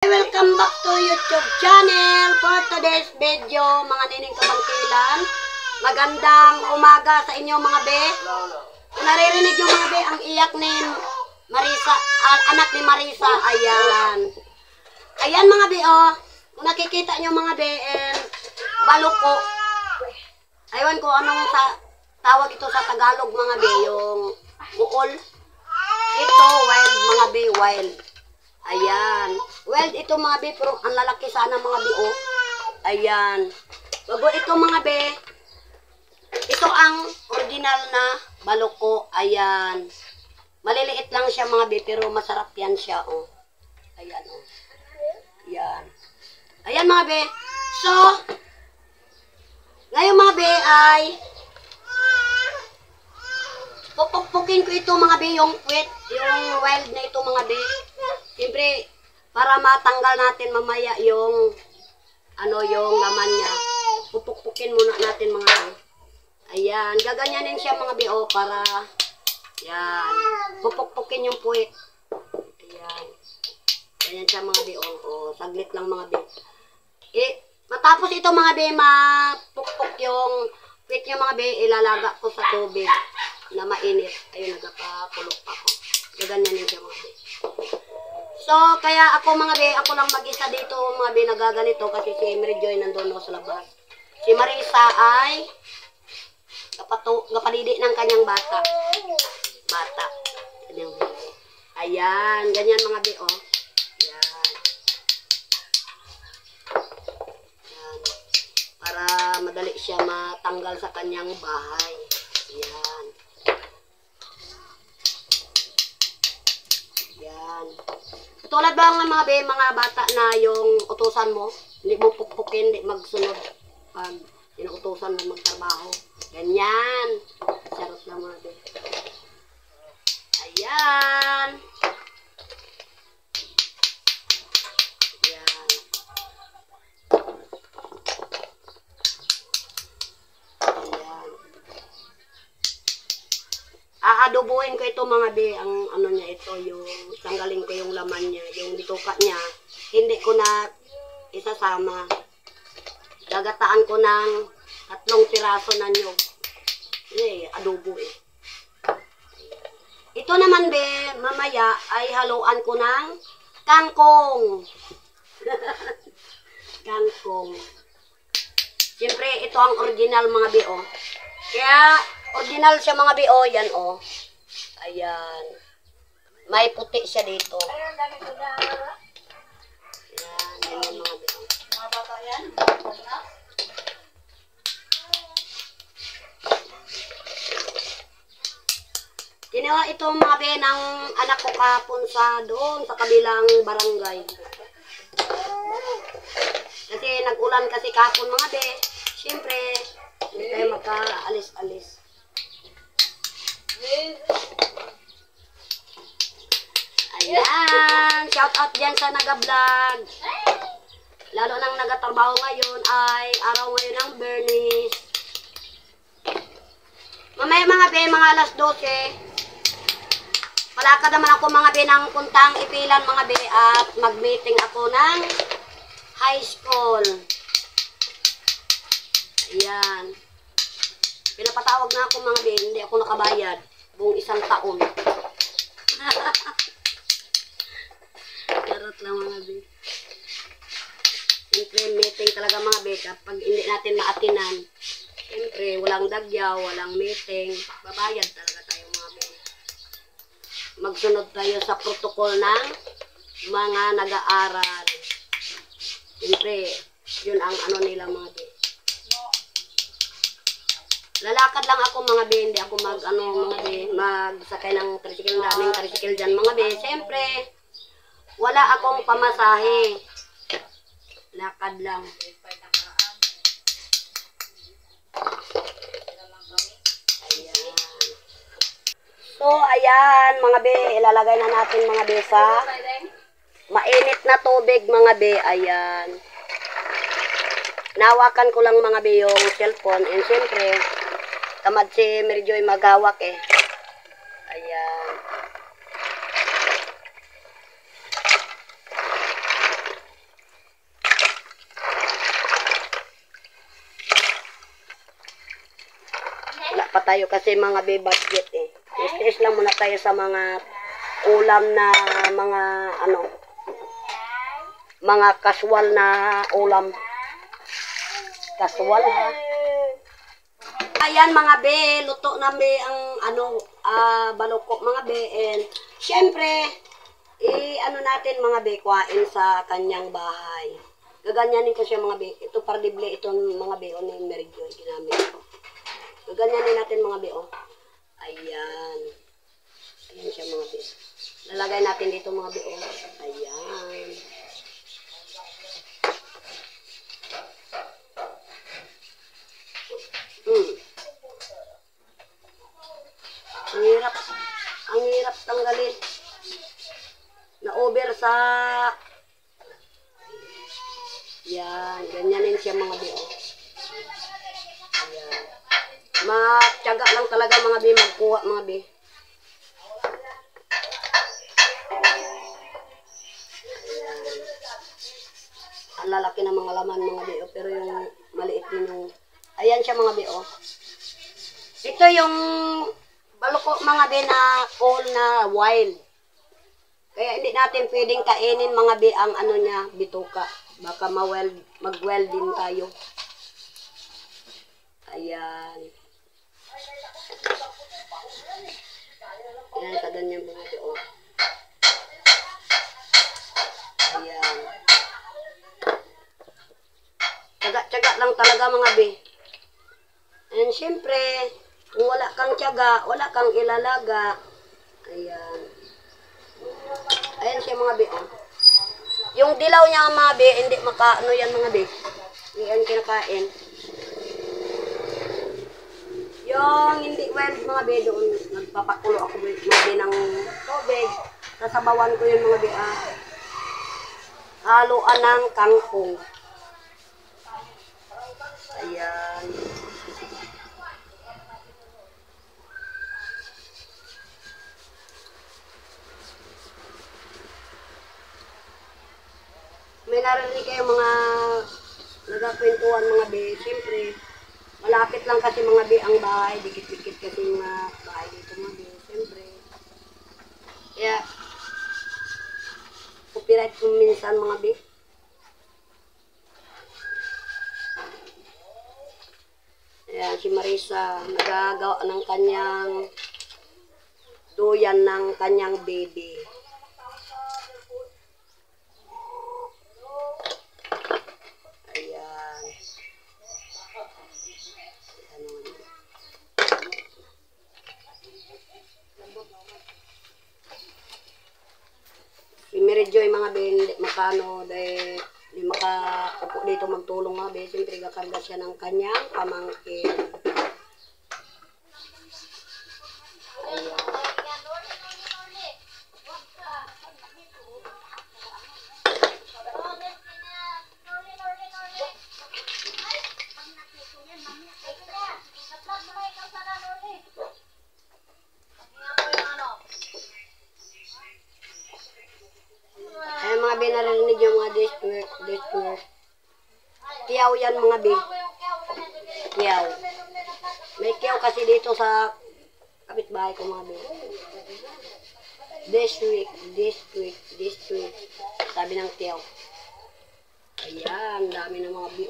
Welcome back to YouTube channel. For today's video, mga nining kabangkilan, magandang umaga sa inyo mga be. Kung naririnig nyo mga be, ang iyak ni Marisa, anak ni Marisa, ayan. Ayan mga be, oh. Kung nakikita nyo mga be, baluko. Aywan ko anong tawag ito sa Tagalog mga be, yung uol. Ito, wild mga be, wild. Ayan. Wild ito mga be, pero ang lalaki sana mga be, oh. Ayan. Bago ito mga be, ito ang original na baluko. Ayan. Maliliit lang siya mga be, pero masarap yan siya, oh. Ayan, oh. Ayan. Ayan mga be. So, ngayon mga be ay pupukpukin ko ito mga be, yung puwet, yung wild na ito mga be. Siyempre, para matanggal natin mamaya yung yung laman niya. Pupukpukin muna natin mga be. Ayan, gaganyanin siya mga be, oh, para yan. Pupukpukin yung puwet. Ayan. Ganyan siya mga be, oh, saglit lang mga be. Matapos ito mga be, mapukpuk yung puwet niya mga be, ilalaga ko sa tubig na mainit. Ayun, nagpapakulok pa ko. Gaganyanin siya mga be. So, kaya ako mga be, ako lang mag-isa dito mga be, nagaganito kasi si Mary Joy nandun sa labas. Si Marisa ay kapalidi ng kanyang bata. Ayan, ganyan mga be, oh. Ayan. Ayan. Para madali siya matanggal sa kanyang bahay. Ayan. Ayan. Tulad ba ng mga be, mga bata na yung utusan mo, hindi mo pukpukin, hindi magsunod pag inuutusan mo magtrabaho. Ganyan. Charot lang mga be. Ayan. Ayan. Ayan. Aadobuhin ko ito mga be, ang ano niya ito, yung tanggalin ko yung laman niya, yung bituka niya, hindi ko na isasama. Gagataan ko ng 3 piraso na nyog. Adobo eh. Ito naman be, mamaya ay haluan ko ng kangkong. Kangkong. Siyempre, ito ang original mga be, oh. Kaya, original siya mga be, oh. Yan, oh. Ayan. May puti siya dito. Ayan, yan mga be, oh. Mga bata yan? Ginawa ito mga be ng anak ko kahapon doon sa kabilang barangay. Kasi nag-ulan kasi kahapon mga be. Siyempre, hindi tayo magka-alis-alis. Ayan! Shout out dyan sa nag-vlog. Lalo nang nagatrabaho ngayon ay araw ngayon ng Bernice. Mamaya mga be, mga alas 12. Palakad naman ako mga be ng puntang Ipilan mga be at mag-meeting ako ng high school. Ayan. Pinapatawag na ako mga be, hindi ako nakabayad. Buong 1 taon. Charot lang mga be. Siyempre, meeting talaga mga be. Kapag hindi natin maatinan, siyempre, walang dagyaw, walang meeting, babayad talaga tayo mga be. Magsunod tayo sa protocol ng mga nag-aaral. Siyempre, yun ang ano nila mga be. Lalakad lang ako mga be, hindi ako magsakay ng tricycle, daming tricycle dyan mga be. Siyempre, wala akong pamasahe. Lakad lang. Ayan. So, ayan mga be, ilalagay na natin mga be sa mainit na tubig mga be. Ayan. Nawakan ko lang mga be yung cellphone. And siyempre, tamad si Mary Joy maghawak eh. Ayan. pa tayo kasi mga be budget eh. Stress lang muna tayo sa mga ulam na mga ano, mga casual na ulam. Casual ha. Ayan mga be, luto na be ang ano, balukok mga be. And syempre, ano natin mga be, kuhain sa kanyang bahay. Gaganyanin ko siya mga be. Ito pardible, itong mga be, ni Mary Joy, ginamit ko. Gaganyanin natin mga be, oh. Ayan. Ayan siya mga be. Lalagay natin dito mga be, oh. Ayan. Ang hirap tanggalin. Na-over sa... Yan, ganyanin siya mga be, oh. Ayan. Matyaga lang talaga mga be, magkuha mga be. Ayan. Ang lalaki ng mga laman mga be, oh. Pero yung maliit din yung... Ayan siya mga be, oh. Ito yung balukok mga be na cold na wild. Kaya hindi natin pwedeng kainin mga be ang ano niya, bituka. Baka mag-weld din tayo. Ayan. Ayan, kaganyan mga be, oh. Ayan. Tsaga-tsaga lang talaga mga be. And syempre, kung wala kang tiyaga, wala kang ilalaga. Ayan. Ayan siya mga be, oh. Yung dilaw niya mga be, hindi makaano yan mga be. Yan kinakain. Yung hindi well mga be, doon nagpapakulo ako mga be ng tubig. Sasabawan ko yun mga be, haluan ng kangkong. Ayan. May narinig kayo mga nagkakwentuhan mga be. Siyempre, malapit lang kasi mga be ang bahay. Dikit-dikit kasi mga bahay dito mga be. Siyempre. Kaya, copyright kung minsan mga be. Ayan, si Marisa, nagagawa ng kanyang duyan ng kanyang baby. Mary Joy mga be, hindi makano dahil hindi makaupo dito magtulong mga be. Siyempre gakarga siya ng kanyang pamangkin. Ayan. Ay mga be, narinig yung mga dishwork. Kiyaw yan mga be. Kiyaw. May kiyaw kasi dito sa kapitbahay ko mga be. Dishwork. Sabi ng kiyaw. Ayan, dami ng mga be.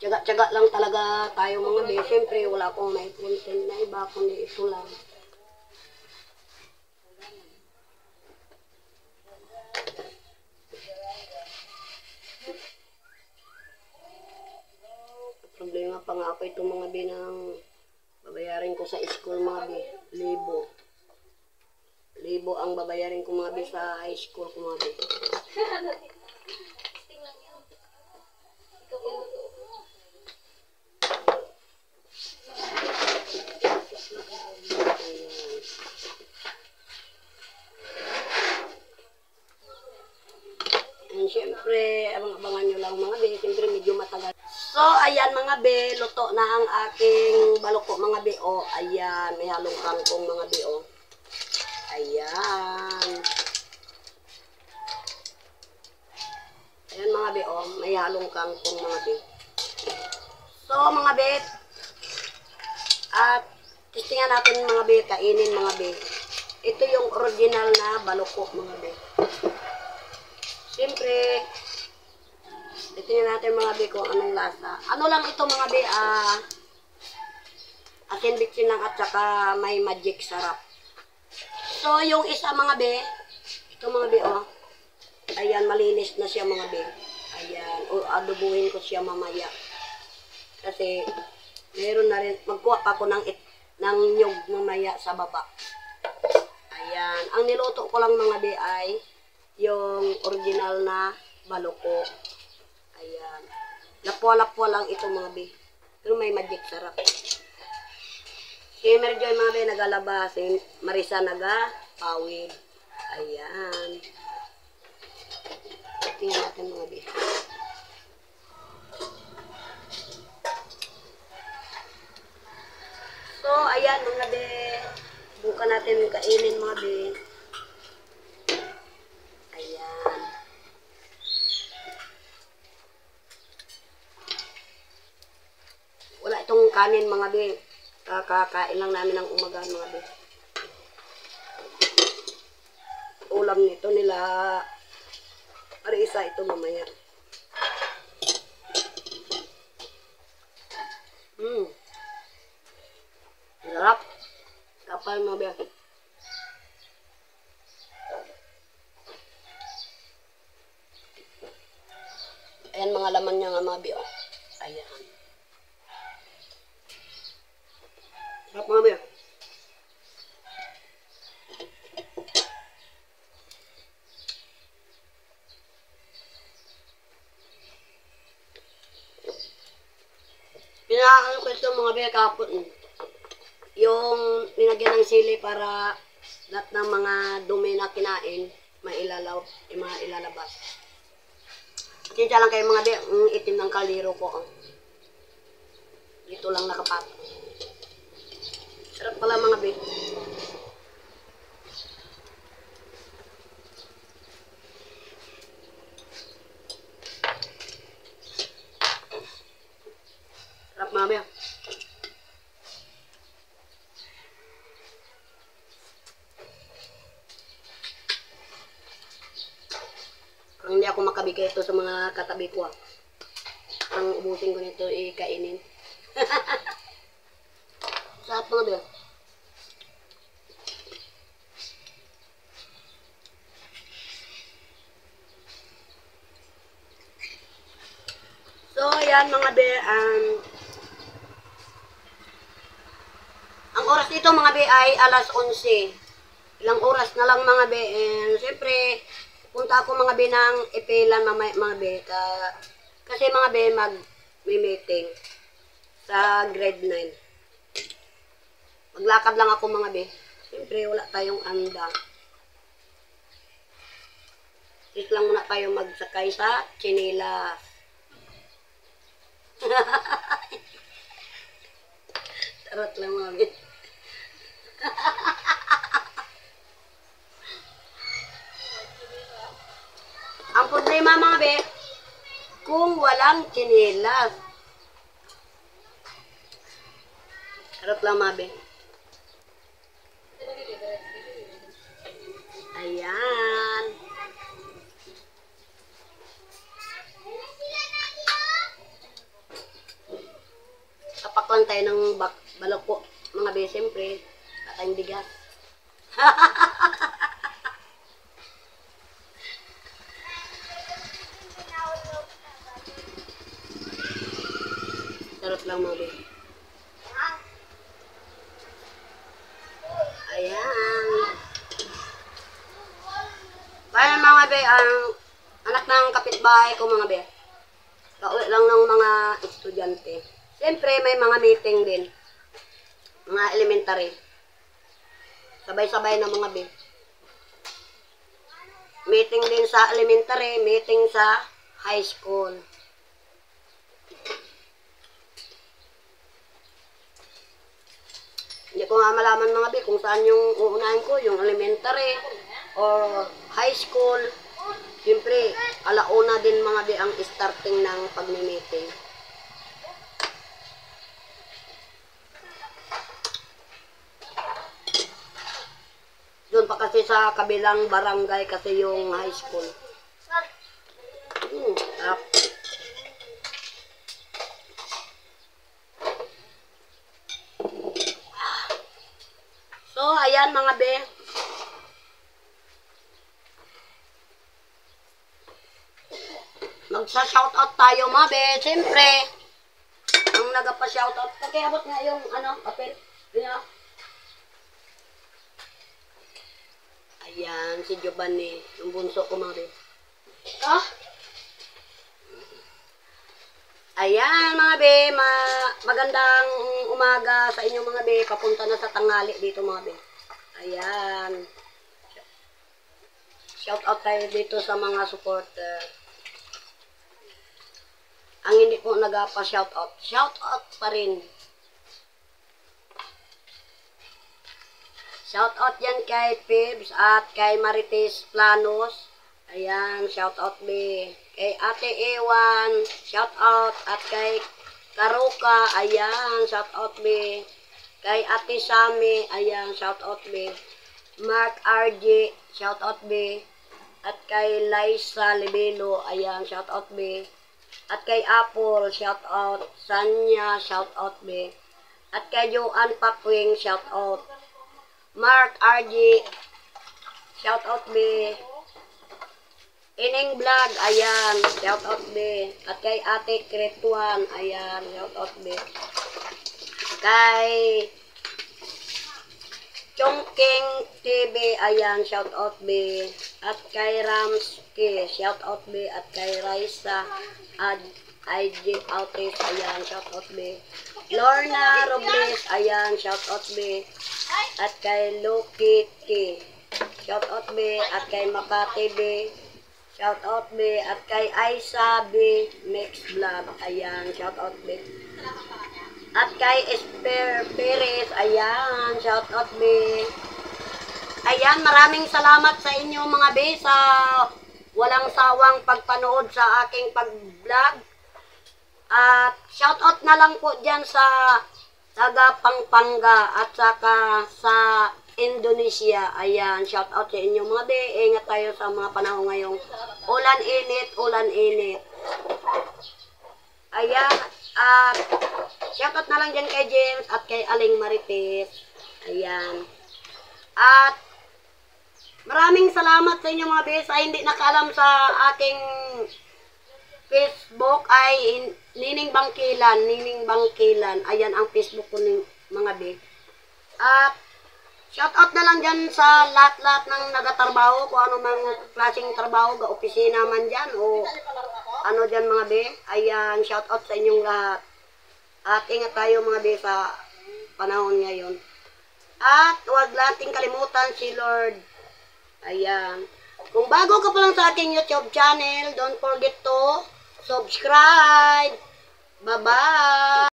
Tiyaga-tiyaga lang talaga tayo mga be. Siyempre, wala akong may content na iba, kundi ito lang. Problema pa nga ako itong mga be ng babayarin ko sa school mga be. Libo ang babayarin ko mga be sa high school ko mga be. And syempre, abang-abangan nyo lang mga be. Syempre, medyo matagal. So, ayan mga be. Luto na ang aking balukok mga be. O, ayan. May halong kangkong mga be. O. Ayan. Ayan mga be, oh, may halong kangkong mga be. So mga be, at testingan natin mga be, kainin mga be. Ito yung original na balukok mga be. Siyempre, testingan natin mga be kung anong lasa. Ano lang ito mga be, asin bitsin lang at saka may magic sarap. So yung isa mga be, ito mga be, oh. Ayan, malinis na siya mga be. Ayan, o adobuhin ko siya mamaya. Kasi, meron na rin, magkuha pa ako ng nyug mamaya sa baba. Ayan, ang niluto ko lang mga be ay yung original na baloko. Ayan, lapwa-lapwa lang ito mga be. Pero may magic sarap. Si Merjoy mga be nagalaba, si Marisa nagapawid. Ayan. Tingnan natin mga be. So, ayan mga be. Buka natin kainin mga be. Ayan. Wala itong kanin mga be. Kakakain lang namin ng umaga mga be. Ulam nito nila. Isa ito mamaya. Sarap. Kapal mga be. Ayan mga laman niya nga mga be. Oh. Ayan. Sarap mga be. Pinakaano ko ito mga be kapon. Yung linagyan ng sili para lahat ng mga dumi na kinain mailalabas. Sinsya lang kayo mga be, ang itim ng kaliro ko. Oh. Dito lang nakapat. Sarap pala mga be. Sarap mga be. Kung hindi ako makabigay ito sa mga katabi ko, ang ubusin ko nito kainin. Sarap mga be. So, ayan mga be, ang oras dito mga be ay alas 11. Ilang oras na lang mga be, and siyempre, punta ako mga be ng ipilan mga be, kasi mga be may meeting sa grade 9. Maglakad lang ako mga be. Siyempre, wala tayong anda. Is lang muna tayo magsakay sa chinilas. Tarot lang mga be. Ang problema mga be, kung walang chinilas. Tarot lang mga be. Ayan. Kapak lang tayo ng baloko mga be, siyempre. Tayong bigas. Sarap lang mga be. Ayan. Kaya mga be, ang anak ng kapitbahay ko mga be. Kauwi lang ng mga estudyante. Siyempre may mga meeting din. Mga elementary. Sabay-sabay na mga be. Meeting din sa elementary, meeting sa high school. Hindi ko nga malaman mga be kung saan yung uunahin ko, yung elementary or high school. Siyempre, alauna din mga be ang starting ng pagmi-meeting. Doon pa kasi sa kabilang barangay kasi yung high school. Sarap. So, ayan mga be. Magsa-shoutout tayo mga be. Siyempre, ang nagpa-shoutout. Pakiabot nga yung papel. Ayan. Ayan, si Giovanni. Yung bunso ko mga be. Ayan mga be, magandang umaga sa inyo mga be. Papunta na sa tanghali dito mga be. Ayan. Shoutout tayo dito sa mga supporter. Ang hindi po nagpa-shoutout, shoutout pa rin. Shoutout yan kay Pibs at kay Marites Planos. Ayan, shoutout be. Kay Ate Ewan, shoutout. At kay Karuka, ayan, shoutout be. Kay Ate Sami, ayan, shoutout be. Mark RJ, shoutout be. At kay Liza Libelo, ayan, shoutout be. At kay Apple, shoutout. Sanya, shoutout be. At kay Joanne Pakwing, shoutout. Mark RG, shoutout be. Ining Vlog, ayan, shoutout be. At kay Ate Kretuan, ayan, shoutout be. Kay Chongking TV, ayan, shoutout be. At kay Ramski, shoutout be. At kay Raisa IG Autis, ayan, shoutout be. Lorna Robles, ayan, shoutout be. At kay Loki T, shoutout be. At kay Makati B, shoutout be. At kay Aisa B Mix Vlog, ayan, shoutout be. At kay Esper Perez, ayan, shoutout be. Ayan, maraming salamat sa inyo mga be sa walang sawang pagpanood sa aking pag-vlog. At shoutout na lang po dyan sa taga Pampanga at saka sa Indonesia. Ayan, shoutout sa inyo mga be. Ingat tayo sa mga panahon ngayong ulan-init, ulan-init. Ayan, at shoutout na lang dyan kay James at kay Aling Marites. Ayan. At maraming salamat sa inyo mga be. Sa hindi nakaalam sa aking Facebook ay Nining Bangkilan, Nining Bangkilan. Ayan ang Facebook ko ng mga be. At shoutout na lang dyan sa lahat-lahat ng nagatrabaho, kung ano mang klaseng trabaho, opisina man dyan, o ano dyan mga be. Ayan, shoutout sa inyong lahat. At ingat tayo mga be sa panahon ngayon. At huwag nating kalimutan si Lord. Ayan. Kung bago ka pa lang sa aking YouTube channel, don't forget to subscribe. Bye-bye!